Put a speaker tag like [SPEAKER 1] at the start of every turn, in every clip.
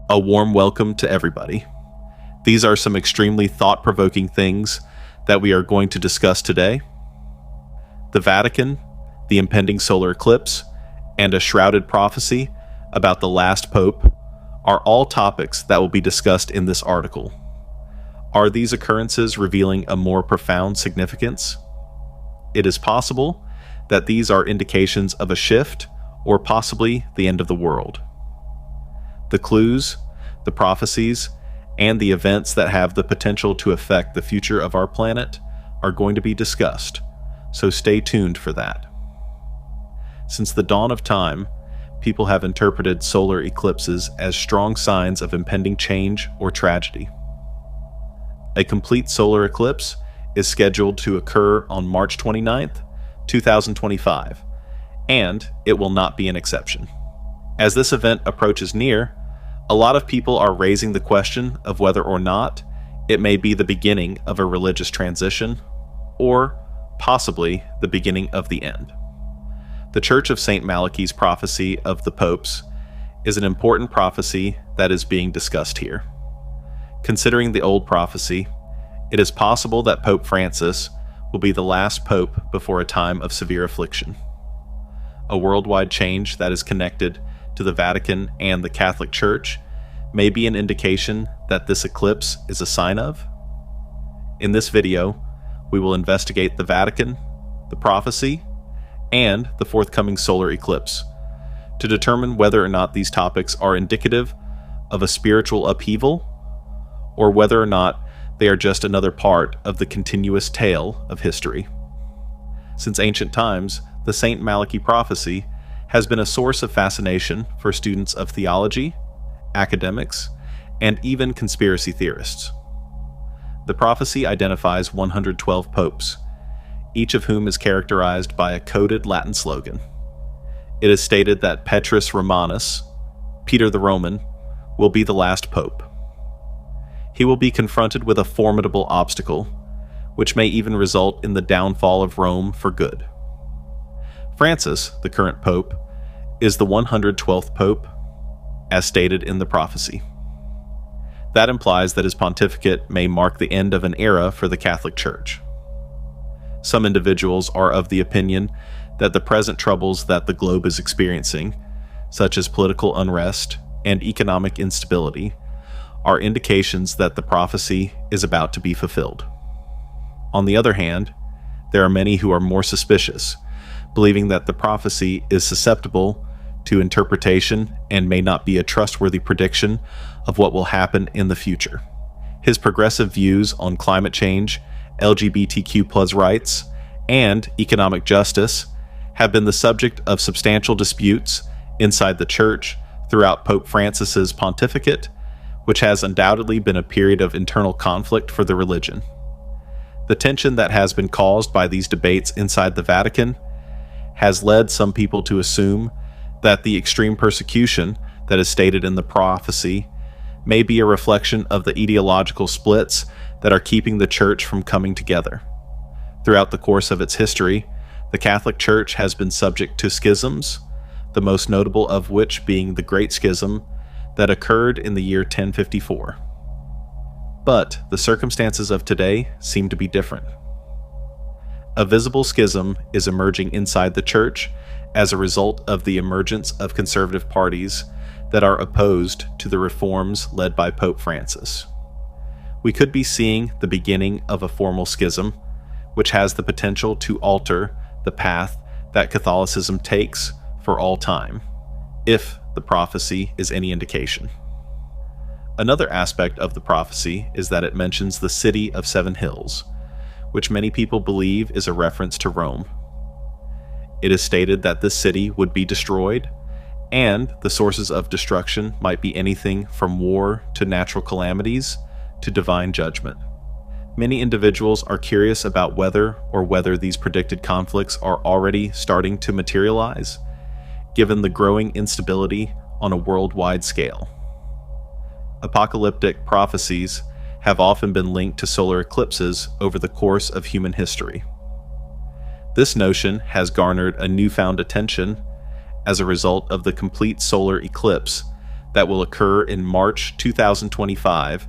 [SPEAKER 1] A warm welcome to everybody. These are some extremely thought-provoking things that we are going to discuss today. The Vatican, the impending solar eclipse, and a shrouded prophecy about the last pope are all topics that will be discussed in this article. Are these occurrences revealing a more profound significance? It is possible that these are indications of a shift or possibly the end of the world. The clues, the prophecies, and the events that have the potential to affect the future of our planet are going to be discussed, so stay tuned for that. Since the dawn of time, people have interpreted solar eclipses as strong signs of impending change or tragedy. A complete solar eclipse is scheduled to occur on March 29th, 2025, and it will not be an exception. As this event approaches near, a lot of people are raising the question of whether or not it may be the beginning of a religious transition, or possibly the beginning of the end. The Church of St. Malachy's prophecy of the popes is an important prophecy that is being discussed here. Considering the old prophecy, it is possible that Pope Francis will be the last pope before a time of severe affliction. A worldwide change that is connected to the Vatican and the Catholic Church may be an indication that this eclipse is a sign of. In this video, we will investigate the Vatican, the prophecy, and the forthcoming solar eclipse to determine whether or not these topics are indicative of a spiritual upheaval or whether or not they are just another part of the continuous tale of history. Since ancient times, the St. Malachy Prophecy has been a source of fascination for students of theology, academics, and even conspiracy theorists. The prophecy identifies 112 popes, each of whom is characterized by a coded Latin slogan. It is stated that Petrus Romanus, Peter the Roman, will be the last pope. He will be confronted with a formidable obstacle, which may even result in the downfall of Rome for good. Francis, the current pope, is the 112th pope, as stated in the prophecy. That implies that his pontificate may mark the end of an era for the Catholic Church. Some individuals are of the opinion that the present troubles that the globe is experiencing, such as political unrest and economic instability, are indications that the prophecy is about to be fulfilled. On the other hand, there are many who are more suspicious, believing that the prophecy is susceptible to interpretation and may not be a trustworthy prediction of what will happen in the future. His progressive views on climate change, LGBTQ+ rights, and economic justice have been the subject of substantial disputes inside the Church throughout Pope Francis's pontificate, which has undoubtedly been a period of internal conflict for the religion. The tension that has been caused by these debates inside the Vatican has led some people to assume that the extreme persecution that is stated in the prophecy may be a reflection of the ideological splits that are keeping the Church from coming together. Throughout the course of its history, the Catholic Church has been subject to schisms, the most notable of which being the Great Schism that occurred in the year 1054. But the circumstances of today seem to be different. A visible schism is emerging inside the Church as a result of the emergence of conservative parties that are opposed to the reforms led by Pope Francis. We could be seeing the beginning of a formal schism, which has the potential to alter the path that Catholicism takes for all time, if the prophecy is any indication. Another aspect of the prophecy is that it mentions the city of seven hills, which many people believe is a reference to Rome. It is stated that this city would be destroyed, and the sources of destruction might be anything from war to natural calamities to divine judgment. Many individuals are curious about whether these predicted conflicts are already starting to materialize, given the growing instability on a worldwide scale. Apocalyptic prophecies have often been linked to solar eclipses over the course of human history. This notion has garnered a newfound attention as a result of the complete solar eclipse that will occur in March 2025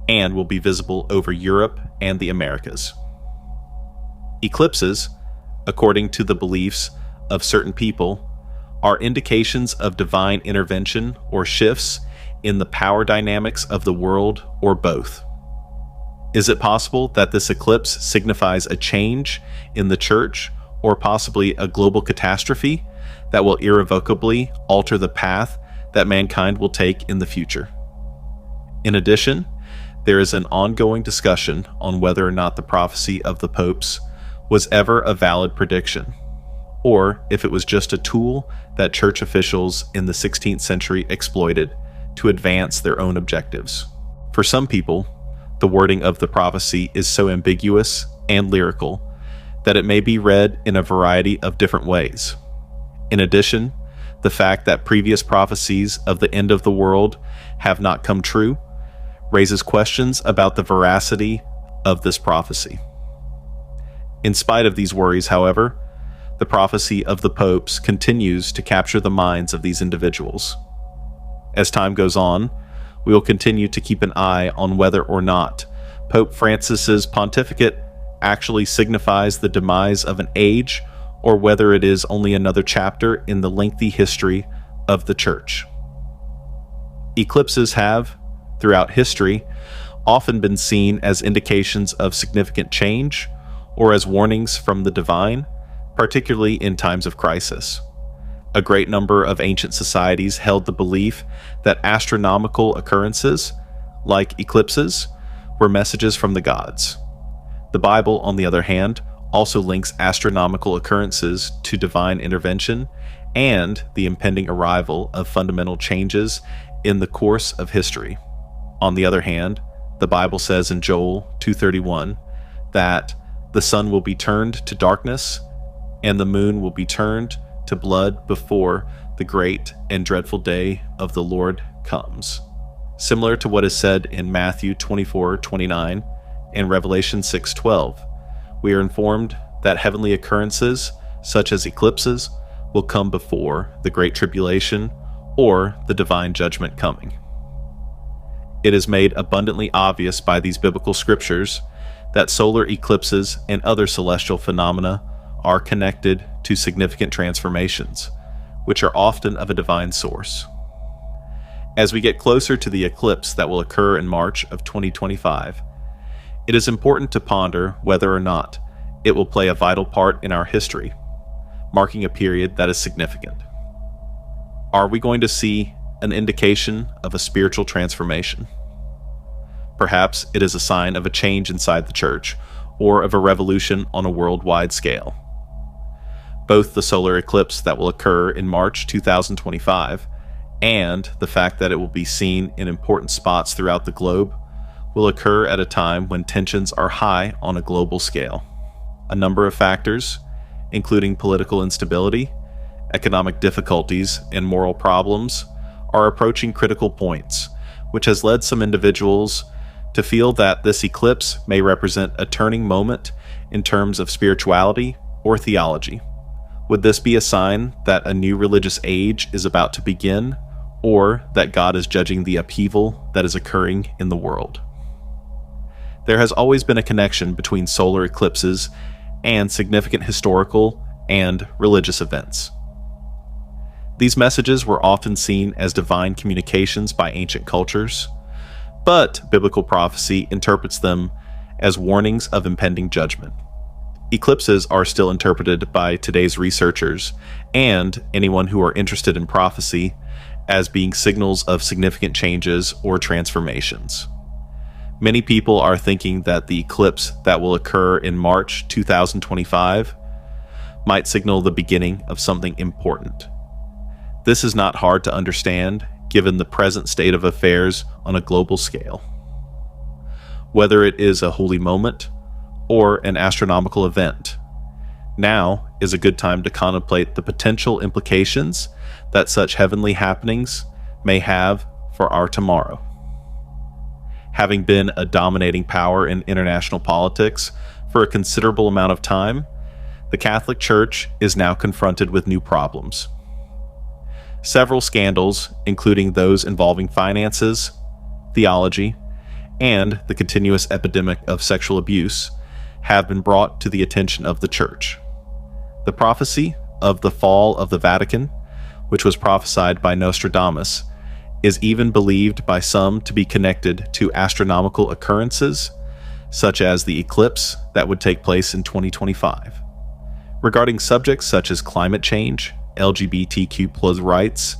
[SPEAKER 1] and will be visible over Europe and the Americas. Eclipses, according to the beliefs of certain people, are indications of divine intervention or shifts in the power dynamics of the world, or both. Is it possible that this eclipse signifies a change in the church, or possibly a global catastrophe that will irrevocably alter the path that mankind will take in the future? In addition, there is an ongoing discussion on whether or not the prophecy of the popes was ever a valid prediction, or if it was just a tool that church officials in the 16th century exploited to advance their own objectives. For some people, the wording of the prophecy is so ambiguous and lyrical that it may be read in a variety of different ways. In addition, the fact that previous prophecies of the end of the world have not come true raises questions about the veracity of this prophecy. In spite of these worries, however, the prophecy of the popes continues to capture the minds of these individuals. As time goes on, we will continue to keep an eye on whether or not Pope Francis's pontificate actually signifies the demise of an age, or whether it is only another chapter in the lengthy history of the Church. Eclipses have, throughout history, often been seen as indications of significant change or as warnings from the divine, particularly in times of crisis. A great number of ancient societies held the belief that astronomical occurrences, like eclipses, were messages from the gods. The Bible, on the other hand, also links astronomical occurrences to divine intervention and the impending arrival of fundamental changes in the course of history. On the other hand, the Bible says in Joel 2:31 that the sun will be turned to darkness and the moon will be turned to blood before the great and dreadful day of the Lord comes. Similar to what is said in Matthew 24:29 and Revelation 6:12, we are informed that heavenly occurrences, such as eclipses, will come before the Great Tribulation or the divine judgment coming. It is made abundantly obvious by these biblical scriptures that solar eclipses and other celestial phenomena are connected to significant transformations, which are often of a divine source. As we get closer to the eclipse that will occur in March of 2025, it is important to ponder whether or not it will play a vital part in our history, marking a period that is significant. Are we going to see an indication of a spiritual transformation? Perhaps it is a sign of a change inside the church, or of a revolution on a worldwide scale. Both the solar eclipse that will occur in March 2025 and the fact that it will be seen in important spots throughout the globe will occur at a time when tensions are high on a global scale. A number of factors, including political instability, economic difficulties, and moral problems, are approaching critical points, which has led some individuals to feel that this eclipse may represent a turning moment in terms of spirituality or theology. Would this be a sign that a new religious age is about to begin, or that God is judging the upheaval that is occurring in the world? There has always been a connection between solar eclipses and significant historical and religious events. These messages were often seen as divine communications by ancient cultures, but biblical prophecy interprets them as warnings of impending judgment. Eclipses are still interpreted by today's researchers and anyone who are interested in prophecy as being signals of significant changes or transformations. Many people are thinking that the eclipse that will occur in March 2025 might signal the beginning of something important. This is not hard to understand given the present state of affairs on a global scale. Whether it is a holy moment or an astronomical event, now is a good time to contemplate the potential implications that such heavenly happenings may have for our tomorrow. Having been a dominating power in international politics for a considerable amount of time, the Catholic Church is now confronted with new problems. Several scandals, including those involving finances, theology, and the continuous epidemic of sexual abuse, have been brought to the attention of the Church. The prophecy of the fall of the Vatican, which was prophesied by Nostradamus, is even believed by some to be connected to astronomical occurrences, such as the eclipse that would take place in 2025. Regarding subjects such as climate change, LGBTQ+ rights,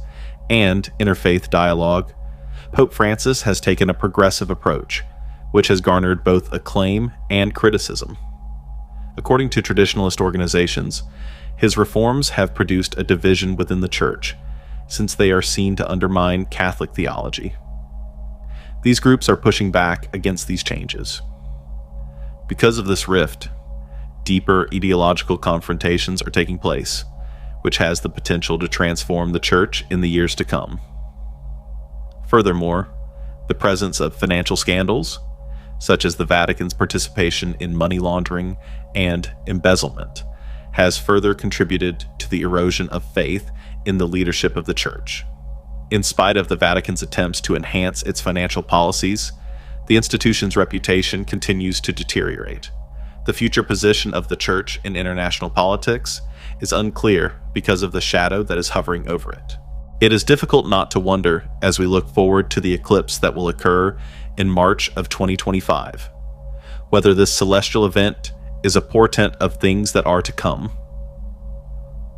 [SPEAKER 1] and interfaith dialogue, Pope Francis has taken a progressive approach, which has garnered both acclaim and criticism. According to traditionalist organizations, his reforms have produced a division within the Church, since they are seen to undermine Catholic theology. These groups are pushing back against these changes. Because of this rift, deeper ideological confrontations are taking place, which has the potential to transform the Church in the years to come. Furthermore, the presence of financial scandals, such as the Vatican's participation in money laundering and embezzlement, has further contributed to the erosion of faith in the leadership of the Church. In spite of the Vatican's attempts to enhance its financial policies, the institution's reputation continues to deteriorate. The future position of the Church in international politics is unclear because of the shadow that is hovering over it. It is difficult not to wonder as we look forward to the eclipse that will occur in March of 2025, whether this celestial event is a portent of things that are to come,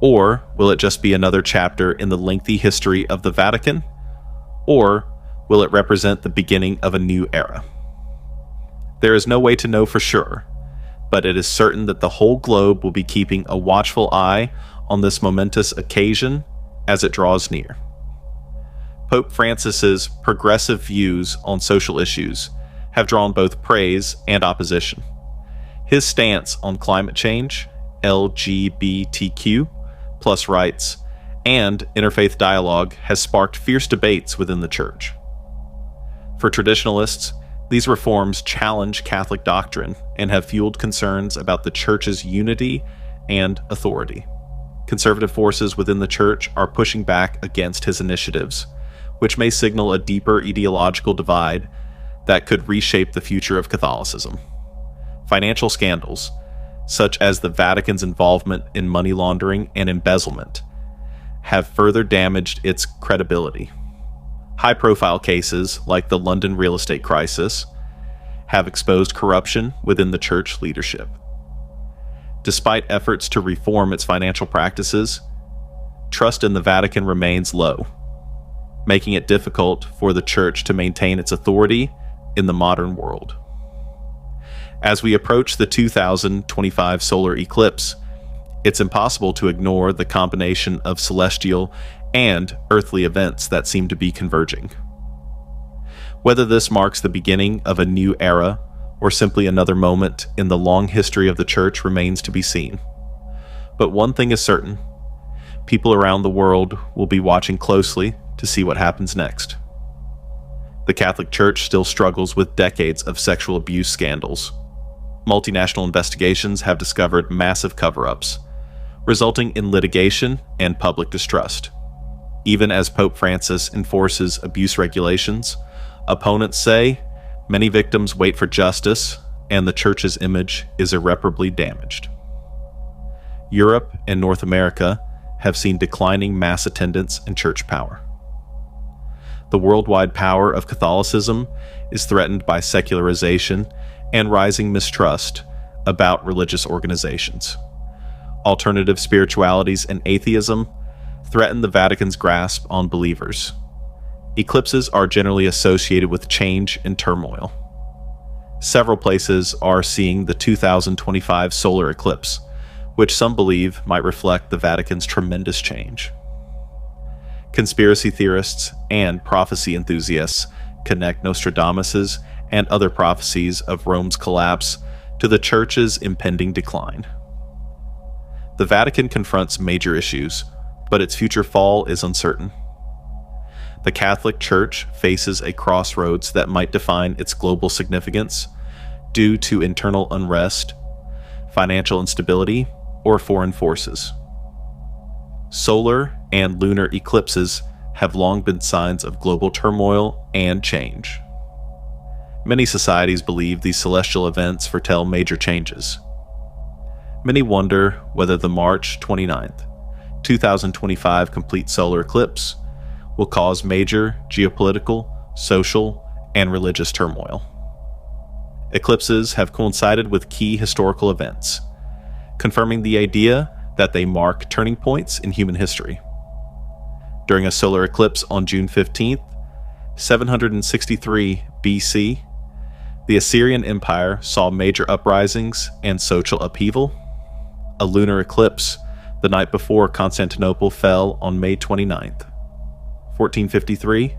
[SPEAKER 1] or will it just be another chapter in the lengthy history of the Vatican, or will it represent the beginning of a new era? There is no way to know for sure, but it is certain that the whole globe will be keeping a watchful eye on this momentous occasion as it draws near. Pope Francis's progressive views on social issues have drawn both praise and opposition. His stance on climate change, LGBTQ+ rights, and interfaith dialogue has sparked fierce debates within the Church. For traditionalists, these reforms challenge Catholic doctrine and have fueled concerns about the Church's unity and authority. Conservative forces within the Church are pushing back against his initiatives, which may signal a deeper ideological divide that could reshape the future of Catholicism. Financial scandals, such as the Vatican's involvement in money laundering and embezzlement, have further damaged its credibility. High-profile cases, like the London real estate crisis, have exposed corruption within the Church leadership. Despite efforts to reform its financial practices, trust in the Vatican remains low, making it difficult for the Church to maintain its authority in the modern world. As we approach the 2025 solar eclipse, it's impossible to ignore the combination of celestial and earthly events that seem to be converging. Whether this marks the beginning of a new era or simply another moment in the long history of the Church remains to be seen. But one thing is certain: people around the world will be watching closely to see what happens next. The Catholic Church still struggles with decades of sexual abuse scandals. Multinational investigations have discovered massive cover-ups, resulting in litigation and public distrust. Even as Pope Francis enforces abuse regulations, opponents say many victims wait for justice and the Church's image is irreparably damaged. Europe and North America have seen declining mass attendance and church power. The worldwide power of Catholicism is threatened by secularization and rising mistrust about religious organizations. Alternative spiritualities and atheism threaten the Vatican's grasp on believers. Eclipses are generally associated with change and turmoil. Several places are seeing the 2025 solar eclipse, which some believe might reflect the Vatican's tremendous change. Conspiracy theorists and prophecy enthusiasts connect Nostradamus's and other prophecies of Rome's collapse to the Church's impending decline. The Vatican confronts major issues, but its future fall is uncertain. The Catholic Church faces a crossroads that might define its global significance due to internal unrest, financial instability, or foreign forces. Solar and lunar eclipses have long been signs of global turmoil and change. Many societies believe these celestial events foretell major changes. Many wonder whether the March 29th, 2025 complete solar eclipse will cause major geopolitical, social, and religious turmoil. Eclipses have coincided with key historical events, confirming the idea that they mark turning points in human history. During a solar eclipse on June 15th, 763 BC, the Assyrian Empire saw major uprisings and social upheaval. A lunar eclipse the night before Constantinople fell on May 29th, 1453,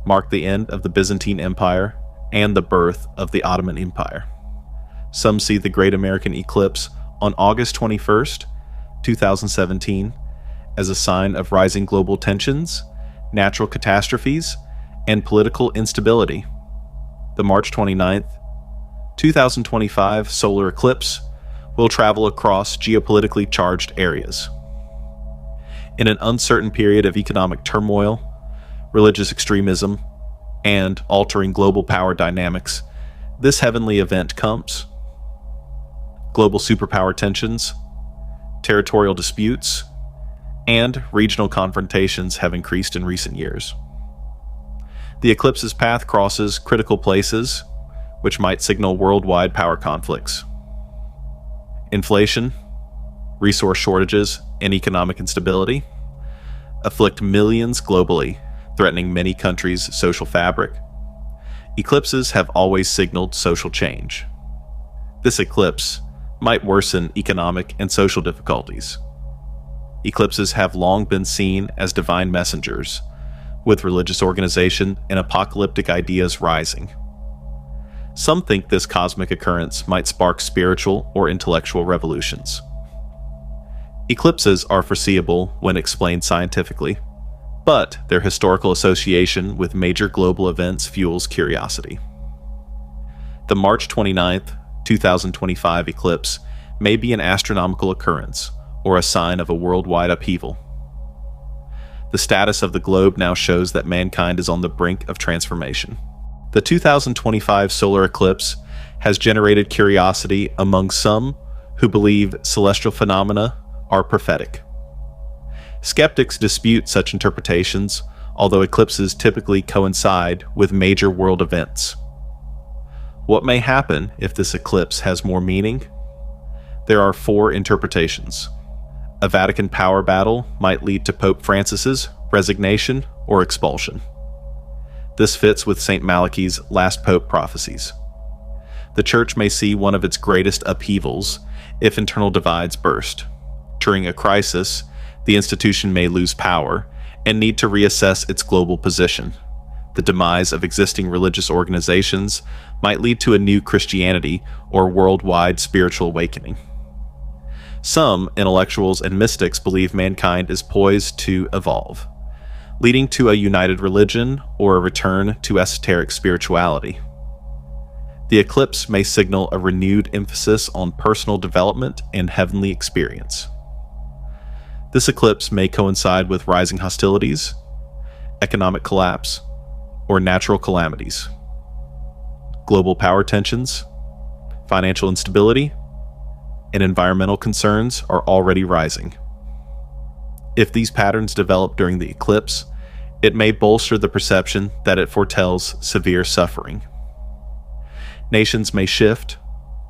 [SPEAKER 1] marked the end of the Byzantine Empire and the birth of the Ottoman Empire. Some see the Great American Eclipse on August 21st, 2017, as a sign of rising global tensions, natural catastrophes, and political instability. The March 29th, 2025 solar eclipse will travel across geopolitically charged areas. In an uncertain period of economic turmoil, religious extremism, and altering global power dynamics, this heavenly event comes. Global superpower tensions, territorial disputes, and regional confrontations have increased in recent years. The eclipse's path crosses critical places, which might signal worldwide power conflicts. Inflation, resource shortages, and economic instability afflict millions globally, threatening many countries' social fabric. Eclipses have always signaled social change. This eclipse might worsen economic and social difficulties. Eclipses have long been seen as divine messengers, with religious organization and apocalyptic ideas rising. Some think this cosmic occurrence might spark spiritual or intellectual revolutions. Eclipses are foreseeable when explained scientifically, but their historical association with major global events fuels curiosity. The March 29th, 2025 eclipse may be an astronomical occurrence or a sign of a worldwide upheaval. The status of the globe now shows that mankind is on the brink of transformation. The 2025 solar eclipse has generated curiosity among some who believe celestial phenomena are prophetic. Skeptics dispute such interpretations, although eclipses typically coincide with major world events. What may happen if this eclipse has more meaning? There are 4 interpretations. A Vatican power battle might lead to Pope Francis's resignation or expulsion. This fits with St. Malachy's last Pope Prophecies. The Church may see one of its greatest upheavals if internal divides burst. During a crisis, the institution may lose power and need to reassess its global position. The demise of existing religious organizations might lead to a new Christianity or worldwide spiritual awakening. Some intellectuals and mystics believe mankind is poised to evolve, leading to a united religion or a return to esoteric spirituality. The eclipse may signal a renewed emphasis on personal development and heavenly experience. This eclipse may coincide with rising hostilities, economic collapse, or natural calamities. Global power tensions, financial instability, and environmental concerns are already rising. If these patterns develop during the eclipse, it may bolster the perception that it foretells severe suffering. Nations may shift,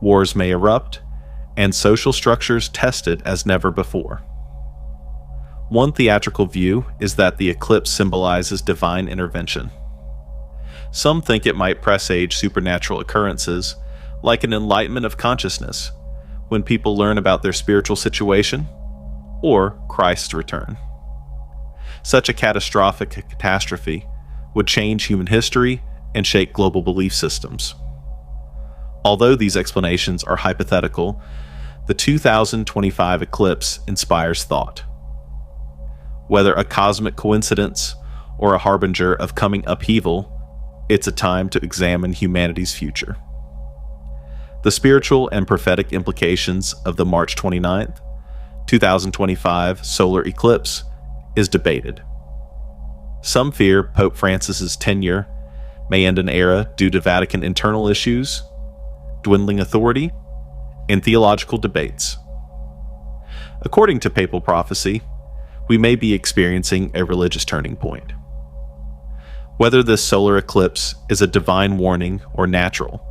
[SPEAKER 1] wars may erupt, and social structures tested as never before. One theatrical view is that the eclipse symbolizes divine intervention. Some think it might presage supernatural occurrences, like an enlightenment of consciousness, when people learn about their spiritual situation, or Christ's return. Such a catastrophic catastrophe would change human history and shake global belief systems. Although these explanations are hypothetical, the 2025 eclipse inspires thought. Whether a cosmic coincidence or a harbinger of coming upheaval, it's a time to examine humanity's future. The spiritual and prophetic implications of the March 29th, 2025 solar eclipse is debated. Some fear Pope Francis's tenure may end an era due to Vatican internal issues, dwindling authority, and theological debates. According to papal prophecy, we may be experiencing a religious turning point. Whether this solar eclipse is a divine warning or natural,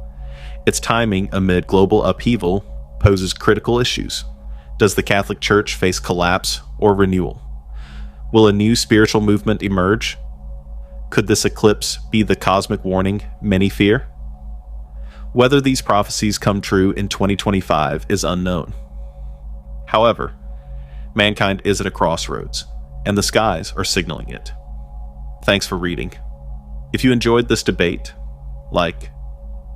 [SPEAKER 1] its timing amid global upheaval poses critical issues. Does the Catholic Church face collapse or renewal? Will a new spiritual movement emerge? Could this eclipse be the cosmic warning many fear? Whether these prophecies come true in 2025 is unknown. However, mankind is at a crossroads, and the skies are signaling it. Thanks for reading. If you enjoyed this debate, like,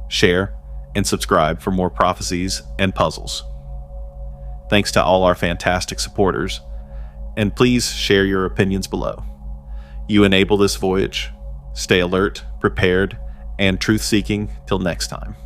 [SPEAKER 1] share, and subscribe for more prophecies and puzzles. Thanks to all our fantastic supporters, and please share your opinions below. You enable this voyage. Stay alert, prepared, and truth-seeking till next time.